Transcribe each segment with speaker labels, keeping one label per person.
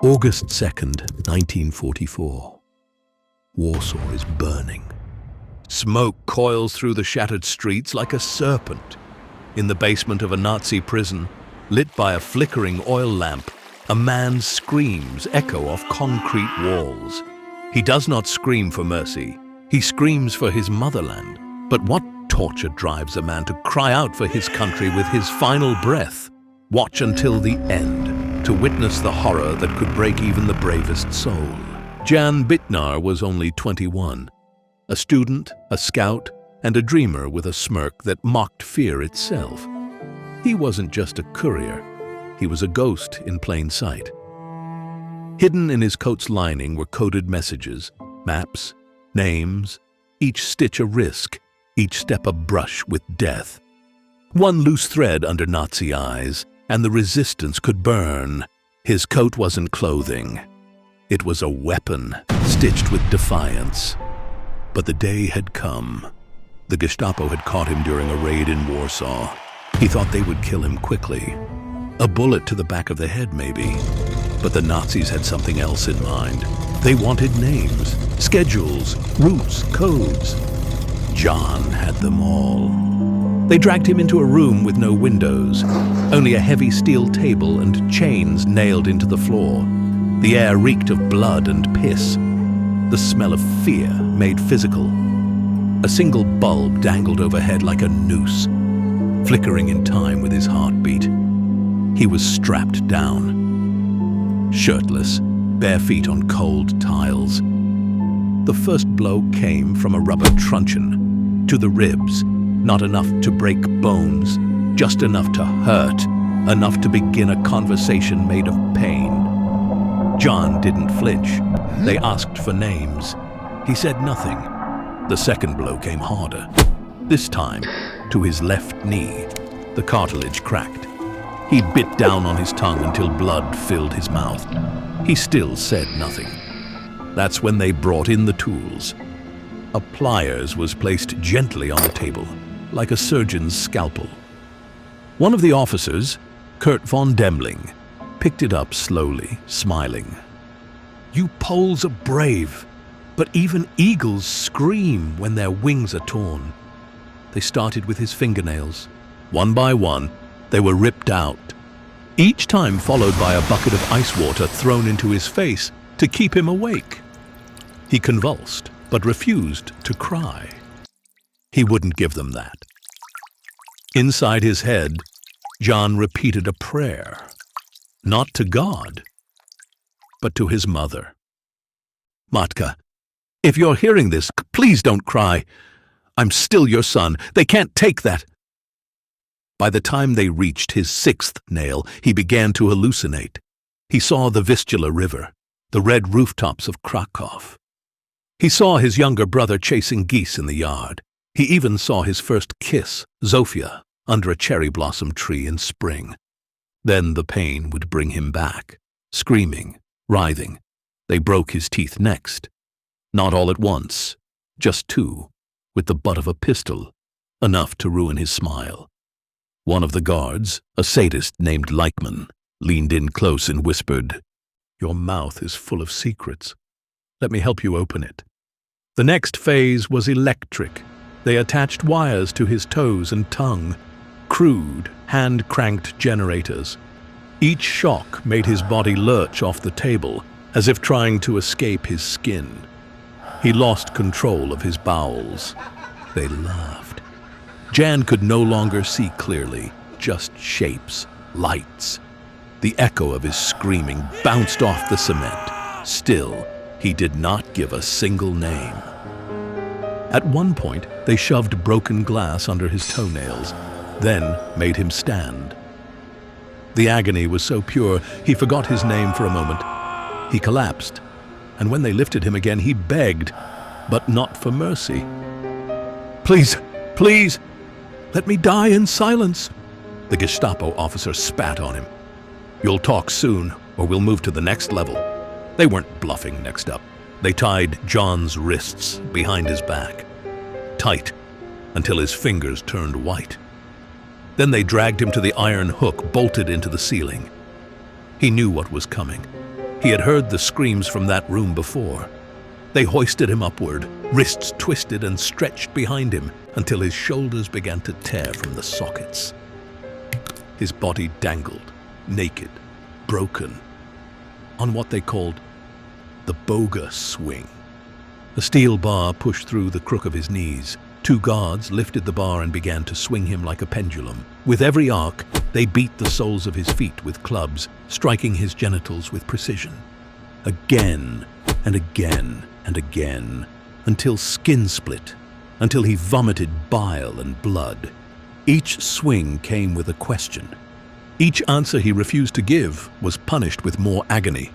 Speaker 1: August 2nd, 1944. Warsaw is burning. Smoke coils through the shattered streets like a serpent. In the basement of a Nazi prison, lit by a flickering oil lamp, a man's screams echo off concrete walls. He does not scream for mercy. He screams for his motherland. But what torture drives a man to cry out for his country with his final breath? Watch until the end, to witness the horror that could break even the bravest soul. Jan Bitnar was only 21, a student, a scout, and a dreamer with a smirk that mocked fear itself. He wasn't just a courier, he was a ghost in plain sight. Hidden in his coat's lining were coded messages, maps, names, each stitch a risk, each step a brush with death. One loose thread under Nazi eyes, and the resistance could burn. His coat wasn't clothing. It was a weapon, stitched with defiance. But the day had come. The Gestapo had caught him during a raid in Warsaw. He thought they would kill him quickly. A bullet to the back of the head, maybe. But the Nazis had something else in mind. They wanted names, schedules, routes, codes. John had them all. They dragged him into a room with no windows, only a heavy steel table and chains nailed into the floor. The air reeked of blood and piss. The smell of fear made physical. A single bulb dangled overhead like a noose, flickering in time with his heartbeat. He was strapped down, shirtless, bare feet on cold tiles. The first blow came from a rubber truncheon to the ribs. Not enough to break bones, just enough to hurt, enough to begin a conversation made of pain. John didn't flinch. They asked for names. He said nothing. The second blow came harder. This time, to his left knee. The cartilage cracked. He bit down on his tongue until blood filled his mouth. He still said nothing. That's when they brought in the tools. A pliers was placed gently on the table, like a surgeon's scalpel. One of the officers, Kurt von Demling, picked it up slowly, smiling. "You Poles are brave, but even eagles scream when their wings are torn." They started with his fingernails. One by one, they were ripped out, each time followed by a bucket of ice water thrown into his face to keep him awake. He convulsed, but refused to cry. He wouldn't give them that. Inside his head, John repeated a prayer, not to God, but to his mother. "Matka, if you're hearing this, please don't cry. I'm still your son. They can't take that." By the time they reached his sixth nail, he began to hallucinate. He saw the Vistula River, the red rooftops of Krakow. He saw his younger brother chasing geese in the yard. He even saw his first kiss, Zofia, under a cherry blossom tree in spring. Then the pain would bring him back, screaming, writhing. They broke his teeth next. Not all at once, just two, with the butt of a pistol, enough to ruin his smile. One of the guards, a sadist named Leichmann, leaned in close and whispered, "Your mouth is full of secrets. Let me help you open it." The next phase was electric. They attached wires to his toes and tongue, crude, hand-cranked generators. Each shock made his body lurch off the table, as if trying to escape his skin. He lost control of his bowels. They laughed. Jan could no longer see clearly, just shapes, lights. The echo of his screaming bounced off the cement. Still, he did not give a single name. At one point, they shoved broken glass under his toenails, then made him stand. The agony was so pure, he forgot his name for a moment. He collapsed, and when they lifted him again, he begged, but not for mercy. "Please, please, let me die in silence." The Gestapo officer spat on him. "You'll talk soon, or we'll move to the next level." They weren't bluffing next up. They tied John's wrists behind his back, tight, until his fingers turned white. Then they dragged him to the iron hook bolted into the ceiling. He knew what was coming. He had heard the screams from that room before. They hoisted him upward, wrists twisted and stretched behind him until his shoulders began to tear from the sockets. His body dangled, naked, broken, on what they called the boga swing. A steel bar pushed through the crook of his knees. Two guards lifted the bar and began to swing him like a pendulum. With every arc, they beat the soles of his feet with clubs, striking his genitals with precision. Again and again and again, until skin split, until he vomited bile and blood. Each swing came with a question. Each answer he refused to give was punished with more agony.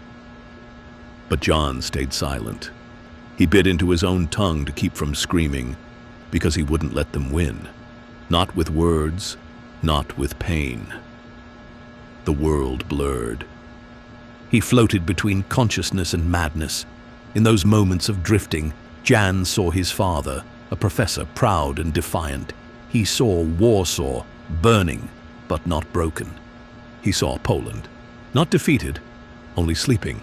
Speaker 1: But John stayed silent. He bit into his own tongue to keep from screaming, because he wouldn't let them win. Not with words, not with pain. The world blurred. He floated between consciousness and madness. In those moments of drifting, Jan saw his father, a professor proud and defiant. He saw Warsaw burning, but not broken. He saw Poland, not defeated, only sleeping.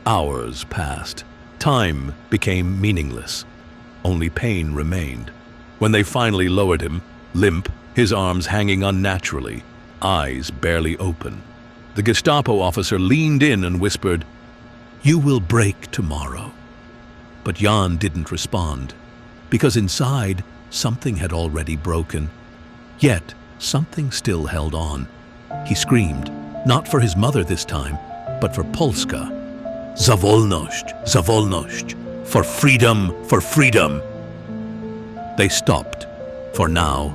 Speaker 1: Hours passed. Time became meaningless. Only pain remained. When they finally lowered him, limp, his arms hanging unnaturally, eyes barely open, the Gestapo officer leaned in and whispered, "You will break tomorrow." But Jan didn't respond, because inside, something had already broken. Yet, something still held on. He screamed, not for his mother this time, but for Polska. Za wolność, za wolność, for freedom, for freedom. They stopped, for now,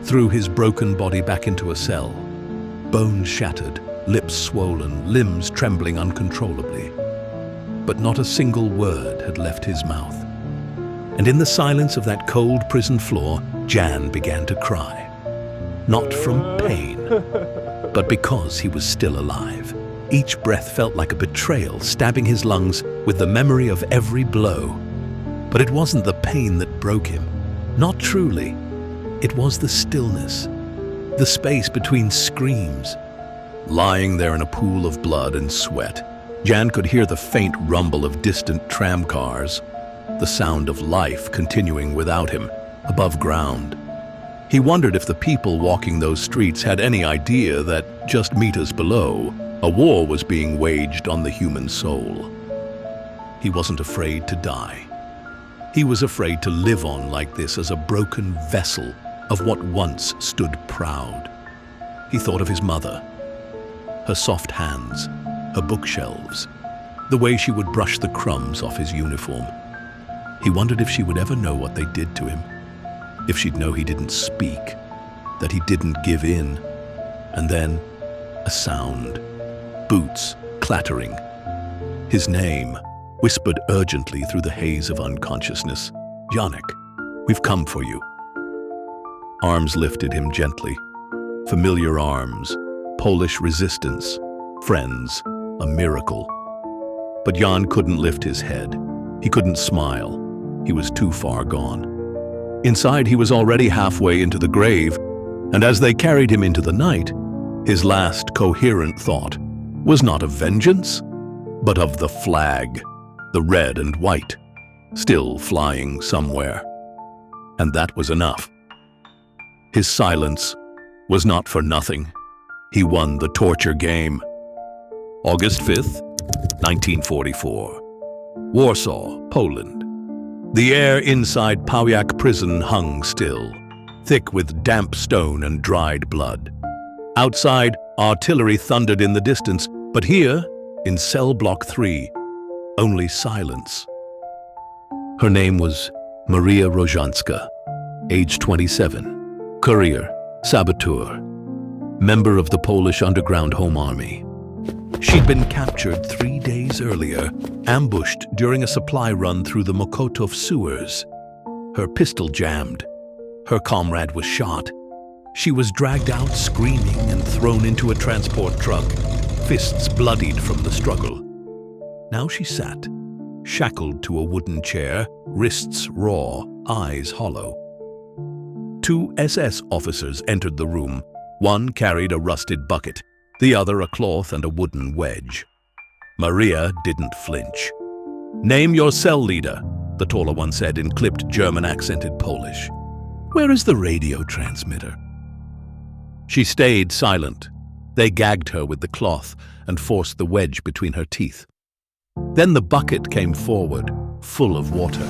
Speaker 1: threw his broken body back into a cell, bones shattered, lips swollen, limbs trembling uncontrollably. But not a single word had left his mouth. And in the silence of that cold prison floor, Jan began to cry. Not from pain, but because he was still alive. Each breath felt like a betrayal, stabbing his lungs with the memory of every blow. But it wasn't the pain that broke him. Not truly. It was the stillness, the space between screams. Lying there in a pool of blood and sweat, Jan could hear the faint rumble of distant tram cars, the sound of life continuing without him, above ground. He wondered if the people walking those streets had any idea that just meters below, a war was being waged on the human soul. He wasn't afraid to die. He was afraid to live on like this as a broken vessel of what once stood proud. He thought of his mother, her soft hands, her bookshelves, the way she would brush the crumbs off his uniform. He wondered if she would ever know what they did to him, if she'd know he didn't speak, that he didn't give in. And then, a sound. Boots clattering. His name, whispered urgently through the haze of unconsciousness. "Janek, we've come for you." Arms lifted him gently. Familiar arms, Polish resistance, friends, a miracle. But Jan couldn't lift his head. He couldn't smile. He was too far gone. Inside, he was already halfway into the grave, and as they carried him into the night, his last coherent thought was not of vengeance, but of the flag, the red and white, still flying somewhere. And that was enough. His silence was not for nothing. He won the torture game. August 5th, 1944. Warsaw, Poland. The air inside Pawiak prison hung still, thick with damp stone and dried blood. Outside, artillery thundered in the distance, but here, in cell block 3, only silence. Her name was Maria Rozhanska, age 27, courier, saboteur, member of the Polish Underground Home Army. She'd been captured 3 days earlier, ambushed during a supply run through the Mokotów sewers. Her pistol jammed. Her comrade was shot. She was dragged out screaming and thrown into a transport truck, fists bloodied from the struggle. Now she sat, shackled to a wooden chair, wrists raw, eyes hollow. 2 SS officers entered the room. One carried a rusted bucket, the other a cloth and a wooden wedge. Maria didn't flinch. "Name your cell leader," the taller one said in clipped German-accented Polish. "Where is the radio transmitter?" She stayed silent. They gagged her with the cloth and forced the wedge between her teeth. Then the bucket came forward, full of water.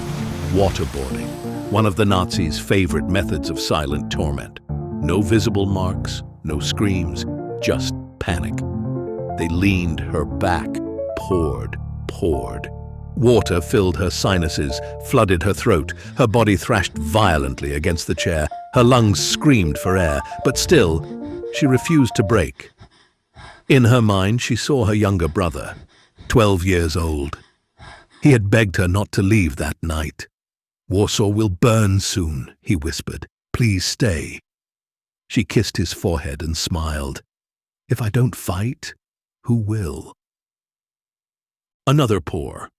Speaker 1: Waterboarding, one of the Nazis' favorite methods of silent torment. No visible marks, no screams, just panic. They leaned her back, poured. Water filled her sinuses, flooded her throat. Her body thrashed violently against the chair. Her lungs screamed for air, but still, she refused to break. In her mind, she saw her younger brother, 12 years old. He had begged her not to leave that night. "Warsaw will burn soon," he whispered. "Please stay." She kissed his forehead and smiled. "If I don't fight, who will?" Another pour.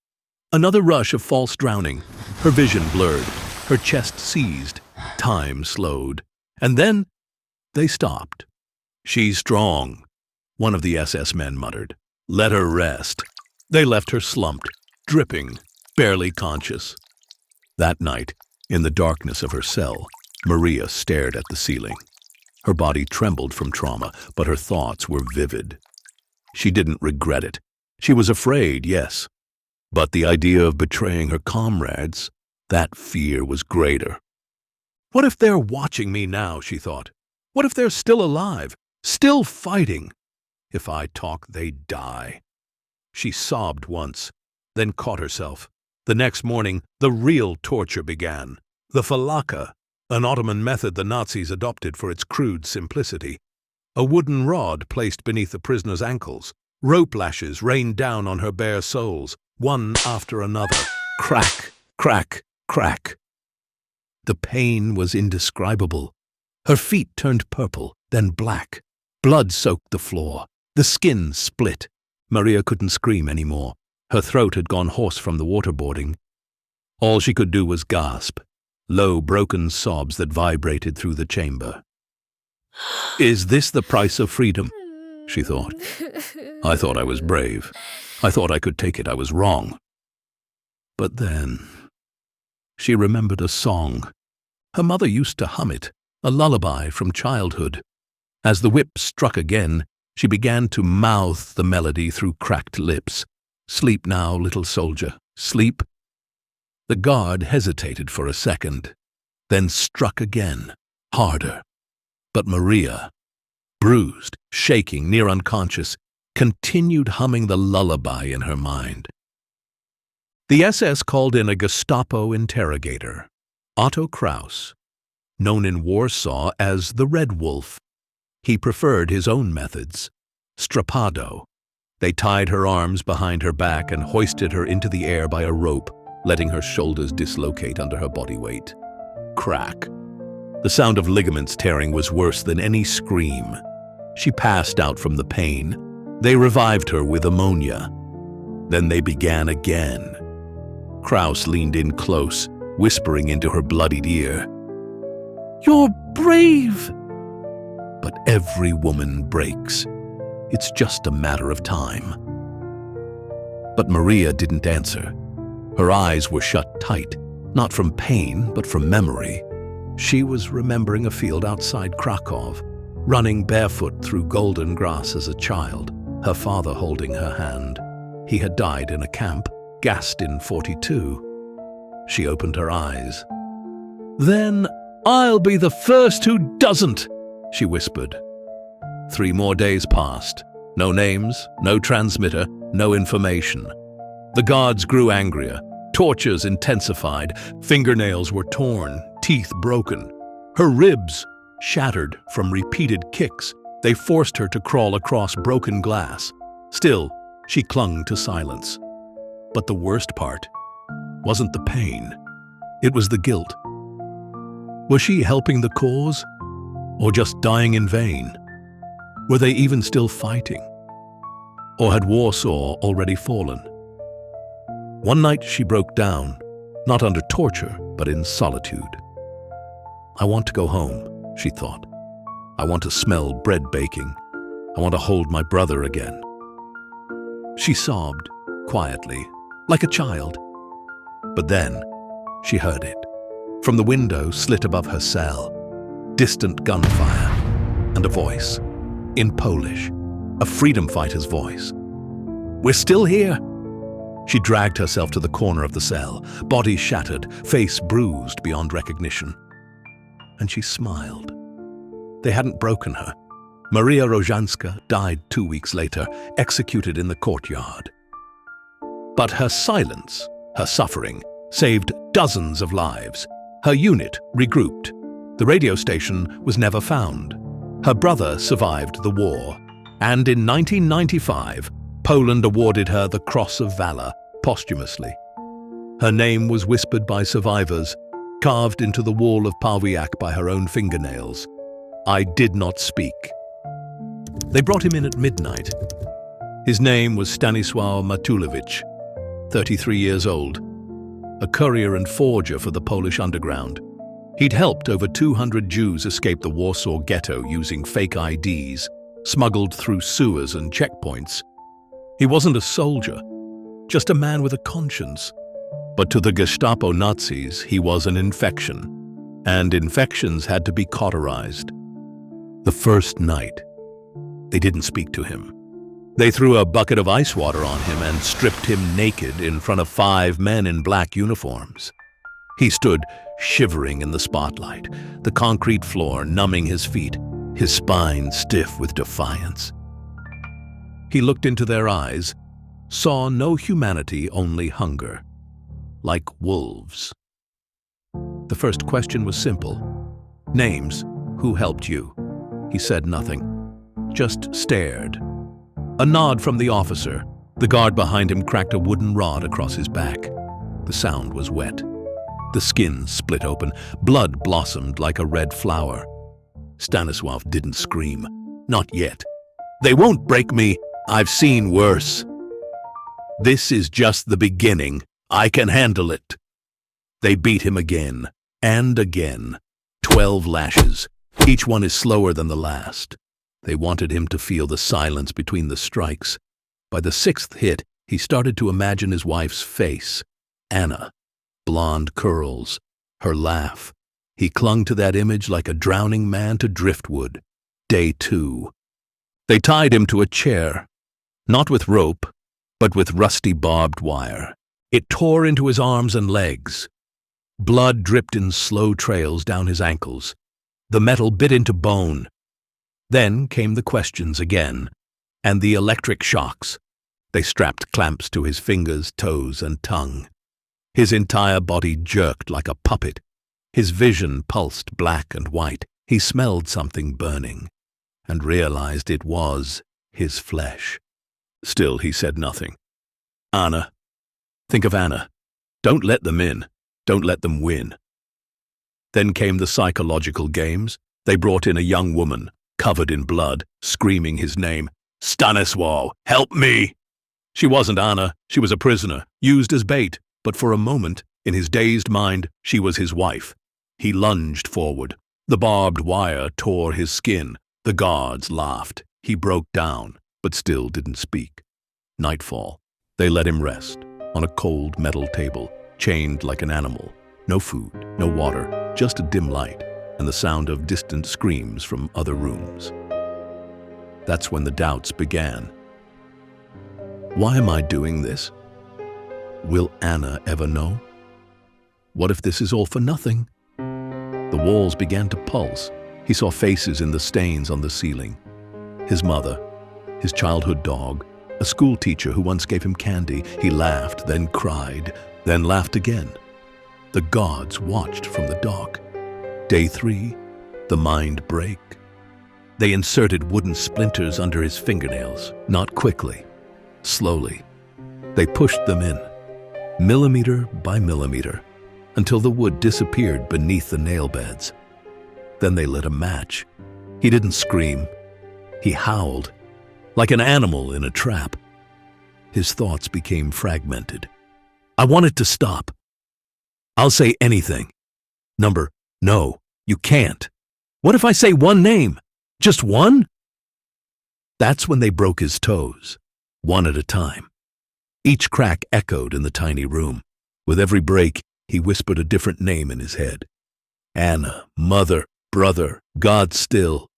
Speaker 1: Another rush of false drowning. Her vision blurred. Her chest seized. Time slowed. And then they stopped. "She's strong," one of the SS men muttered. "Let her rest." They left her slumped, dripping, barely conscious. That night, in the darkness of her cell, Maria stared at the ceiling. Her body trembled from trauma, but her thoughts were vivid. She didn't regret it. She was afraid, yes. But the idea of betraying her comrades, that fear was greater. "What if they're watching me now?" she thought. "What if they're still alive, still fighting? If I talk, they die." She sobbed once, then caught herself. The next morning, the real torture began. The falaka, an Ottoman method the Nazis adopted for its crude simplicity. A wooden rod placed beneath the prisoner's ankles. Rope lashes rained down on her bare soles, one after another. Crack, crack, crack. The pain was indescribable. Her feet turned purple, then black. Blood soaked the floor. The skin split. Maria couldn't scream anymore. Her throat had gone hoarse from the waterboarding. All she could do was gasp, low, broken sobs that vibrated through the chamber. "Is this the price of freedom?" she thought. "I thought I was brave. I thought I could take it. I was wrong." But then she remembered a song. Her mother used to hum it, a lullaby from childhood. As the whip struck again, she began to mouth the melody through cracked lips. "Sleep now, little soldier, sleep." The guard hesitated for a second, then struck again, harder. But Maria, bruised, shaking, near unconscious, continued humming the lullaby in her mind. The SS called in a Gestapo interrogator, Otto Kraus, known in Warsaw as the Red Wolf. He preferred his own methods, strappado. They tied her arms behind her back and hoisted her into the air by a rope, letting her shoulders dislocate under her body weight. Crack. The sound of ligaments tearing was worse than any scream. She passed out from the pain. They revived her with ammonia. Then they began again. Kraus leaned in close, whispering into her bloodied ear, "You're brave!" But every woman breaks. It's just a matter of time. But Maria didn't answer. Her eyes were shut tight, not from pain, but from memory. She was remembering a field outside Krakow, running barefoot through golden grass as a child, her father holding her hand. He had died in a camp, gassed in 42. She opened her eyes. "Then I'll be the first who doesn't," she whispered. 3 more days passed. No names, no transmitter, no information. The guards grew angrier. Tortures intensified. Fingernails were torn, teeth broken. Her ribs shattered from repeated kicks. They forced her to crawl across broken glass. Still, she clung to silence. But the worst part wasn't the pain. It was the guilt. Was she helping the cause, or just dying in vain? Were they even still fighting? Or had Warsaw already fallen? One night she broke down, not under torture, but in solitude. "I want to go home," she thought. "I want to smell bread baking. I want to hold my brother again." She sobbed, quietly, like a child. But then, she heard it. From the window slit above her cell, distant gunfire, and a voice, in Polish, a freedom fighter's voice. "We're still here!" She dragged herself to the corner of the cell, body shattered, face bruised beyond recognition. And she smiled. They hadn't broken her. Maria Rozhanska died 2 weeks later, executed in the courtyard. But her silence, her suffering, saved dozens of lives. Her unit regrouped. The radio station was never found. Her brother survived the war, and in 1995, Poland awarded her the Cross of Valor posthumously. Her name was whispered by survivors, carved into the wall of Pawiak by her own fingernails. "I did not speak." They brought him in at midnight. His name was Stanisław Matulewicz, 33 years old, a courier and forger for the Polish underground. He'd helped over 200 Jews escape the Warsaw ghetto using fake IDs, smuggled through sewers and checkpoints. He wasn't a soldier, just a man with a conscience. But to the Gestapo Nazis, he was an infection, and infections had to be cauterized. The first night, they didn't speak to him. They threw a bucket of ice water on him and stripped him naked in front of 5 men in black uniforms. He stood shivering in the spotlight, the concrete floor numbing his feet, his spine stiff with defiance. He looked into their eyes, saw no humanity, only hunger, like wolves. The first question was simple. "Names, who helped you?" He said nothing, just stared. A nod from the officer. The guard behind him cracked a wooden rod across his back. The sound was wet. The skin split open. Blood blossomed like a red flower. Stanisław didn't scream. Not yet. "They won't break me. I've seen worse. This is just the beginning. I can handle it." They beat him again and again. 12 lashes. Each one is slower than the last. They wanted him to feel the silence between the strikes. By the 6th hit, he started to imagine his wife's face. Anna. Blonde curls. Her laugh. He clung to that image like a drowning man to driftwood. Day 2. They tied him to a chair. Not with rope, but with rusty barbed wire. It tore into his arms and legs. Blood dripped in slow trails down his ankles. The metal bit into bone. Then came the questions again, and the electric shocks. They strapped clamps to his fingers, toes, and tongue. His entire body jerked like a puppet. His vision pulsed black and white. He smelled something burning, and realized it was his flesh. Still, he said nothing. "Anna. Think of Anna. Don't let them in. Don't let them win." Then came the psychological games. They brought in a young woman, covered in blood, screaming his name. "Stanisław, help me!" She wasn't Anna. She was a prisoner, used as bait. But for a moment, in his dazed mind, she was his wife. He lunged forward. The barbed wire tore his skin. The guards laughed. He broke down, but still didn't speak. Nightfall. They let him rest, on a cold metal table, chained like an animal. No food, no water, just a dim light, and the sound of distant screams from other rooms. That's when the doubts began. Why am I doing this? Will Anna ever know? What if this is all for nothing? The walls began to pulse. He saw faces in the stains on the ceiling. His mother, his childhood dog, a school teacher who once gave him candy. He laughed, then cried, then laughed again. The gods watched from the dock. Day 3, the mind break. They inserted wooden splinters under his fingernails, not quickly, slowly. They pushed them in, millimeter by millimeter, until the wood disappeared beneath the nail beds. Then they lit a match. He didn't scream. He howled, like an animal in a trap. His thoughts became fragmented. I want it to stop. I'll say anything. Number, no, you can't. What if I say one name? Just one? That's when they broke his toes. one at a time. Each crack echoed in the tiny room. With every break, he whispered a different name in his head. Anna, mother, brother, God still.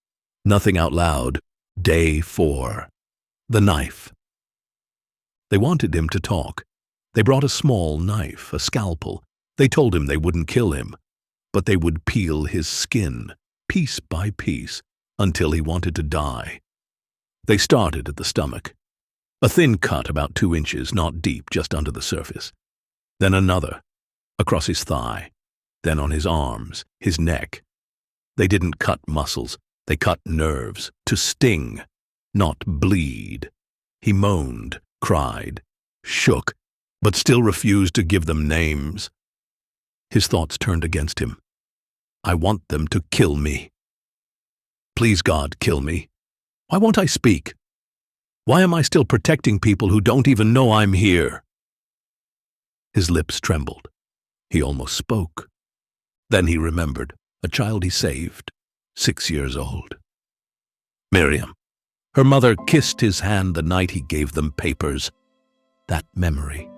Speaker 1: Nothing out loud. Day 4. The knife. They wanted him to talk. They brought a small knife, a scalpel. They told him they wouldn't kill him, but they would peel his skin, piece by piece, until he wanted to die. They started at the stomach. A thin cut about 2 inches, not deep, just under the surface. Then another, across his thigh. Then on his arms, his neck. They didn't cut muscles, they cut nerves, to sting, not bleed. He moaned, cried, shook, but still refused to give them names. His thoughts turned against him. I want them to kill me. Please, God, kill me. Why won't I speak? Why am I still protecting people who don't even know I'm here? His lips trembled. He almost spoke. Then he remembered a child he saved, 6 years old. Miriam. Her mother kissed his hand the night he gave them papers. That memory,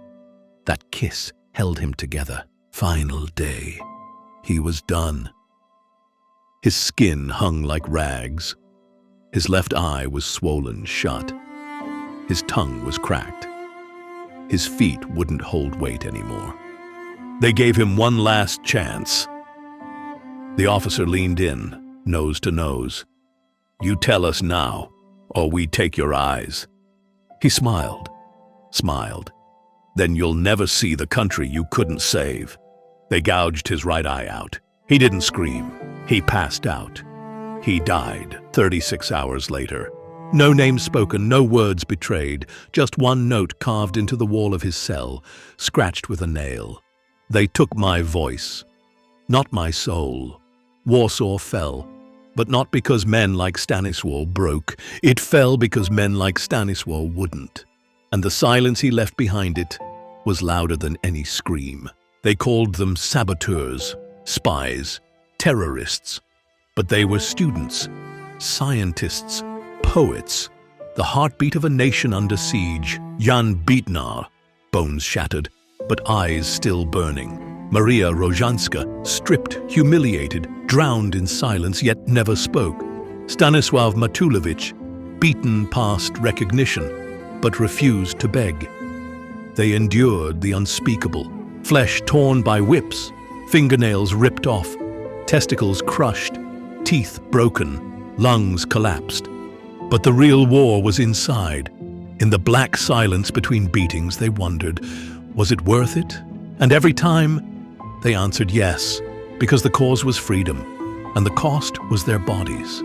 Speaker 1: that kiss held him together. Final day. He was done. His skin hung like rags. His left eye was swollen shut. His tongue was cracked. His feet wouldn't hold weight anymore. They gave him one last chance. The officer leaned in, nose to nose. You tell us now, or we take your eyes. He smiled. Then you'll never see the country you couldn't save. They gouged his right eye out. He didn't scream. He passed out. He died 36 hours later. No name spoken, no words betrayed, just one note carved into the wall of his cell, scratched with a nail. They took my voice, not my soul. Warsaw fell, but not because men like Stanisław broke. It fell because men like Stanisław wouldn't. And the silence he left behind it was louder than any scream. They called them saboteurs, spies, terrorists. But they were students, scientists, poets, the heartbeat of a nation under siege. Jan Bitnar, bones shattered, but eyes still burning. Maria Rojanska, stripped, humiliated, drowned in silence, yet never spoke. Stanisław Matulewicz, beaten past recognition, but refused to beg. They endured the unspeakable, flesh torn by whips, fingernails ripped off, testicles crushed, teeth broken, lungs collapsed. But the real war was inside. In the black silence between beatings, they wondered, was it worth it? And every time, they answered yes, because the cause was freedom, and the cost was their bodies.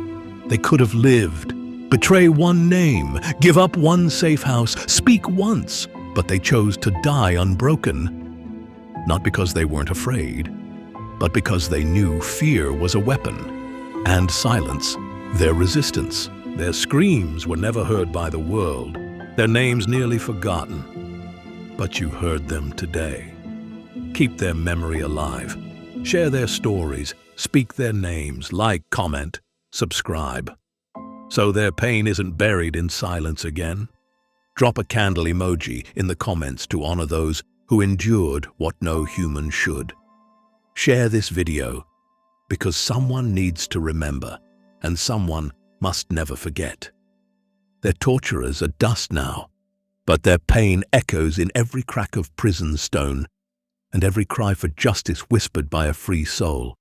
Speaker 1: They could have lived, betray one name, give up one safe house, speak once, but they chose to die unbroken, not because they weren't afraid, but because they knew fear was a weapon, and silence, their resistance. Their screams were never heard by the world, their names nearly forgotten. But you heard them today. Keep their memory alive. Share their stories, speak their names, like, comment, subscribe. So their pain isn't buried in silence again. Drop a candle emoji in the comments to honor those who endured what no human should. Share this video because someone needs to remember, and someone must never forget. Their torturers are dust now, but their pain echoes in every crack of prison stone and every cry for justice whispered by a free soul.